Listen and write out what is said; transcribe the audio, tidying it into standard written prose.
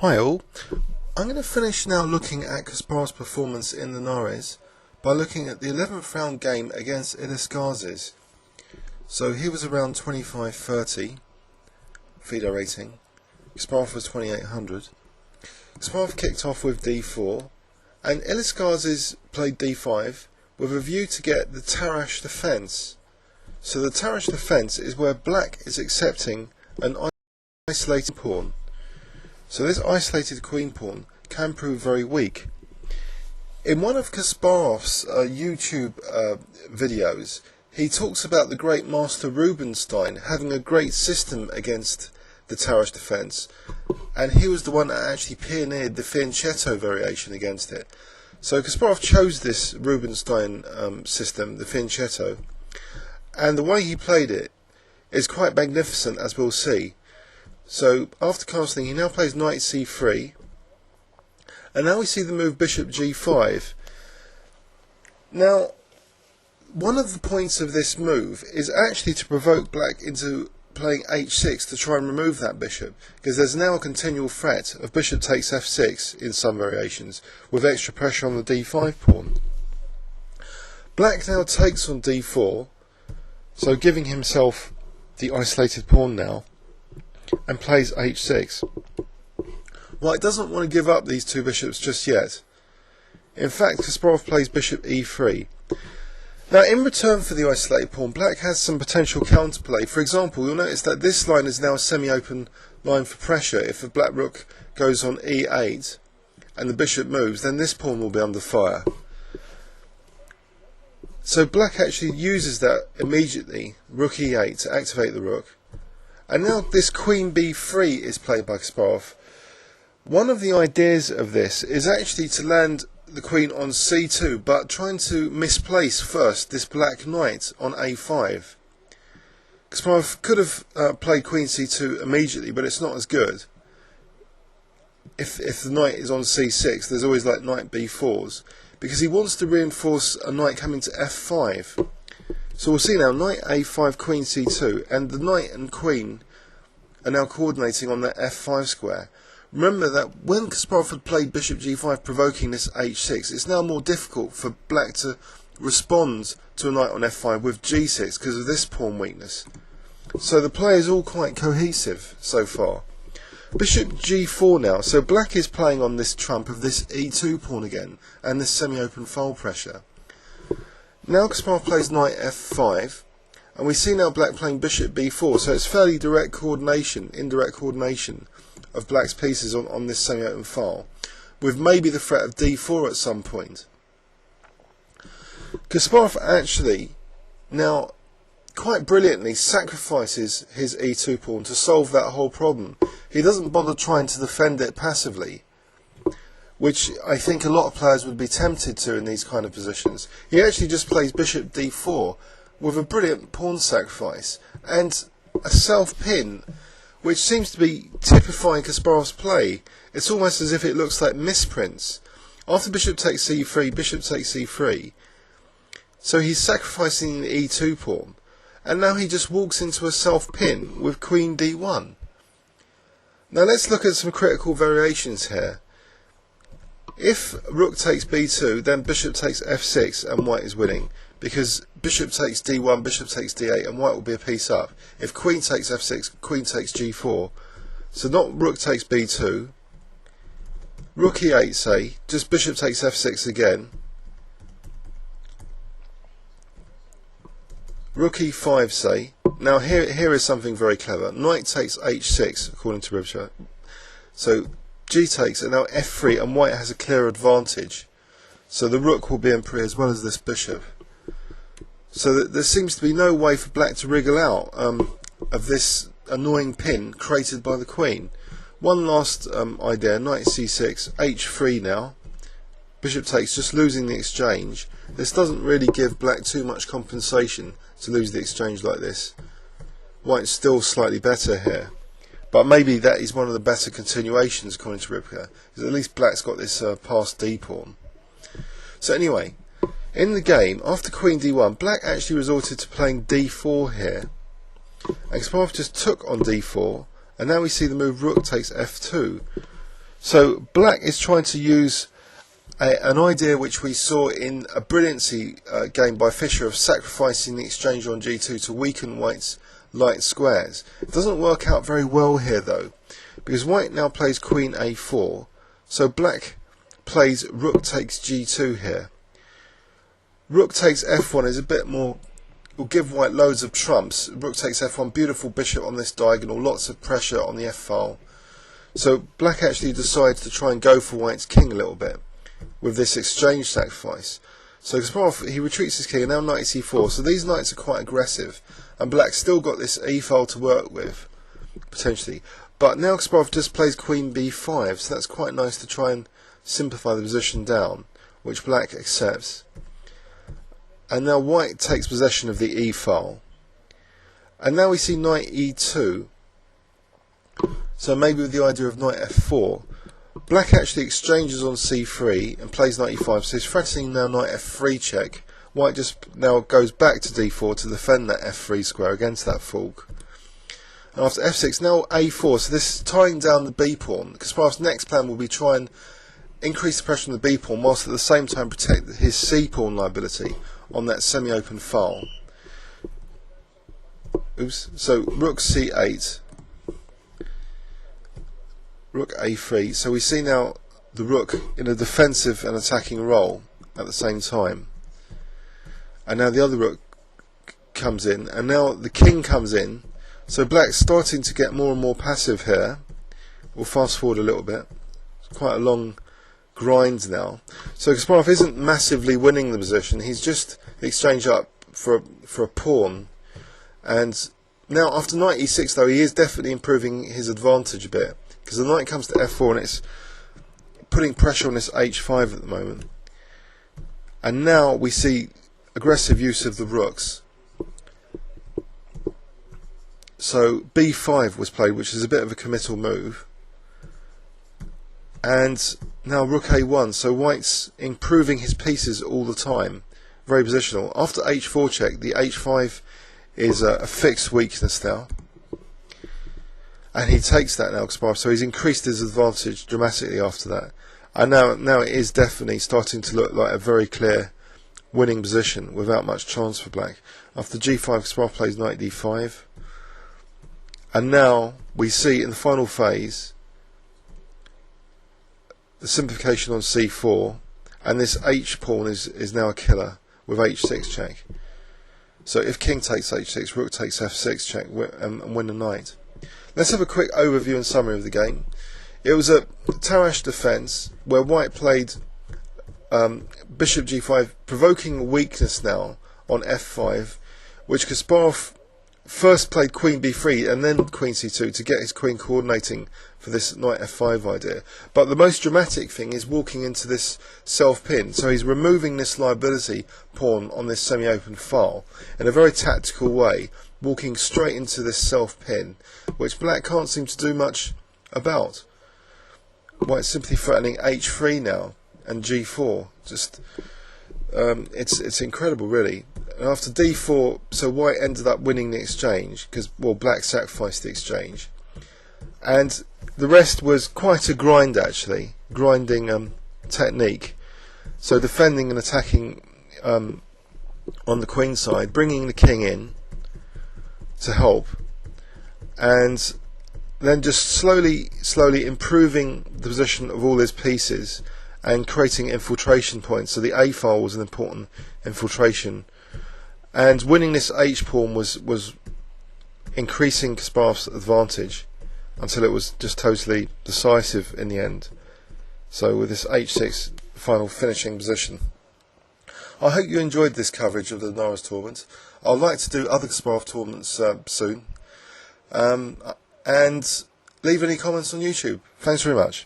Hi all, I'm going to finish now looking at Kasparov's performance in Linares by looking at the 11th round game against Illescas. So he was around 2530 FIDE rating, Kasparov was 2800. Kasparov kicked off with d4 and Illescas played d5 with a view to get the Tarrasch defence. So the Tarrasch defence is where black is accepting an isolated pawn. So this isolated queen pawn can prove very weak. In one of Kasparov's YouTube videos, he talks about the great master Rubinstein having a great system against the Tarrasch defence, and he was the one that actually pioneered the fianchetto variation against it. So Kasparov chose this Rubinstein system, the fianchetto, and the way he played it is quite magnificent, as we'll see. So after castling, he now plays knight c3, and now we see the move bishop g5. Now, one of the points of this move is actually to provoke black into playing h6 to try and remove that bishop, because there's now a continual threat of bishop takes f6 in some variations, with extra pressure on the d5 pawn. Black now takes on d4, so giving himself the isolated pawn now, and plays h6. White doesn't want to give up these two bishops just yet. In fact, Kasparov plays bishop e3. Now, in return for the isolated pawn, black has some potential counterplay. For example, you'll notice that this line is now a semi-open line for pressure. If the black rook goes on e8 and the bishop moves, then this pawn will be under fire. So black actually uses that immediately, rook e8, to activate the rook. And now this queen b3 is played by Kasparov. One of the ideas of this is actually to land the queen on c2, but trying to misplace first this black knight on a5. Kasparov could have played queen c2 immediately, but it's not as good. If the knight is on c6, there's always like knight b4s, because he wants to reinforce a knight coming to f5. So we'll see now, knight a5, queen c2, and the knight and queen are now coordinating on that f5 square. Remember that when Kasparov had played bishop g5 provoking this h6, it's now more difficult for black to respond to a knight on f5 with g6 because of this pawn weakness. So the play is all quite cohesive so far. Bishop g4 now, so black is playing on this trump of this e2 pawn again, and this semi-open foul pressure. Now Kasparov plays knight f5, and we see now black playing bishop b4, so it's fairly direct coordination, indirect coordination of black's pieces on this semi-open file, with maybe the threat of d4 at some point. Kasparov actually now quite brilliantly sacrifices his e2 pawn to solve that whole problem. He doesn't bother trying to defend it passively, which I think a lot of players would be tempted to in these kind of positions. He actually just plays bishop d4 with a brilliant pawn sacrifice and a self-pin, which seems to be typifying Kasparov's play. It's almost as if it looks like misprints. After bishop takes c3, bishop takes c3. So he's sacrificing the e2 pawn, and now he just walks into a self-pin with queen d1. Now let's look at some critical variations here. If rook takes b2, then bishop takes f6 and white is winning, because bishop takes d1, bishop takes d8 and white will be a piece up. If queen takes f6, queen takes g4. So not rook takes b2, rook e8 say, just bishop takes f6 again, rook e5 say. Now here is something very clever. Knight takes h6 according to Ribcher. So g takes, and now f3, and white has a clear advantage. So the rook will be in pre as well as this bishop. So that there seems to be no way for black to wriggle out of this annoying pin created by the queen. One last idea, knight c6, h3 now. Bishop takes, just losing the exchange. This doesn't really give black too much compensation to lose the exchange like this. White's still slightly better here. But maybe that is one of the better continuations according to Ribcher, because at least black's got this passed d pawn. So anyway, in the game, after queen d1, black actually resorted to playing d4 here. And Kasparov just took on d4, and now we see the move rook takes f2. So black is trying to use an idea which we saw in a brilliancy game by Fischer of sacrificing the exchange on g2 to weaken white's light squares. It doesn't work out very well here though, because white now plays queen a4, so black plays rook takes g2 here. Rook takes f1 is a bit more, will give white loads of trumps. Rook takes f1, beautiful bishop on this diagonal, lots of pressure on the f file. So black actually decides to try and go for white's king a little bit with this exchange sacrifice. So Kasparov, he retreats his king, and now knight c4. So these knights are quite aggressive, and black's still got this e file to work with, potentially. But now Kasparov just plays queen b5, so that's quite nice to try and simplify the position down, which black accepts. And now white takes possession of the e file. And now we see knight e2. So maybe with the idea of knight f4, black actually exchanges on c3 and plays knight e5, so he's threatening now knight f3 check. White just now goes back to d4 to defend that f3 square against that fork. And after f6, now a4, so this is tying down the b pawn. Kasparov's next plan will be try and increase the pressure on the b pawn whilst at the same time protect his c pawn liability on that semi-open file. Oops. So rook c8. Rook a3, so we see now the rook in a defensive and attacking role at the same time. And now the other rook comes in, and now the king comes in, so black's starting to get more and more passive here. We'll fast forward a little bit. It's quite a long grind now. So Kasparov isn't massively winning the position, he's just exchanged up for a pawn. And now after knight e6 though, he is definitely improving his advantage a bit, because the knight comes to f4 and it's putting pressure on this h5 at the moment. And now we see aggressive use of the rooks. So b5 was played, which is a bit of a committal move. And now rook a1, so white's improving his pieces all the time. Very positional. After h4 check, the h5 is a fixed weakness now. And he takes that now, Kasparov, so he's increased his advantage dramatically after that. And now it is definitely starting to look like a very clear winning position without much chance for black. After g5, Kasparov plays knight d5. And now we see in the final phase the simplification on c4, and this h pawn is now a killer with h6 check. So if king takes h6, rook takes f6 check and win the knight. Let's have a quick overview and summary of the game. It was a Tarrasch defence where white played bishop g5, provoking weakness now on f5, which Kasparov first played queen b3 and then queen c2 to get his queen coordinating for this knight f5 idea. But the most dramatic thing is walking into this self-pin, so he's removing this liability pawn on this semi-open file in a very tactical way, walking straight into this self-pin, which black can't seem to do much about. White's simply threatening h3 now and g4. Just it's incredible, really. And after d4, so white ended up winning the exchange because, well, black sacrificed the exchange, and the rest was quite a grind, actually, grinding technique. So defending and attacking on the queen side, bringing the king in to help, and then just slowly improving the position of all his pieces and creating infiltration points. So the a file was an important infiltration, and winning this h pawn was increasing Kasparov's advantage until it was just totally decisive in the end. So with this h6 final finishing position. I hope you enjoyed this coverage of the Linares tournament. I'd like to do other Kasparov tournaments soon. And leave any comments on YouTube. Thanks very much.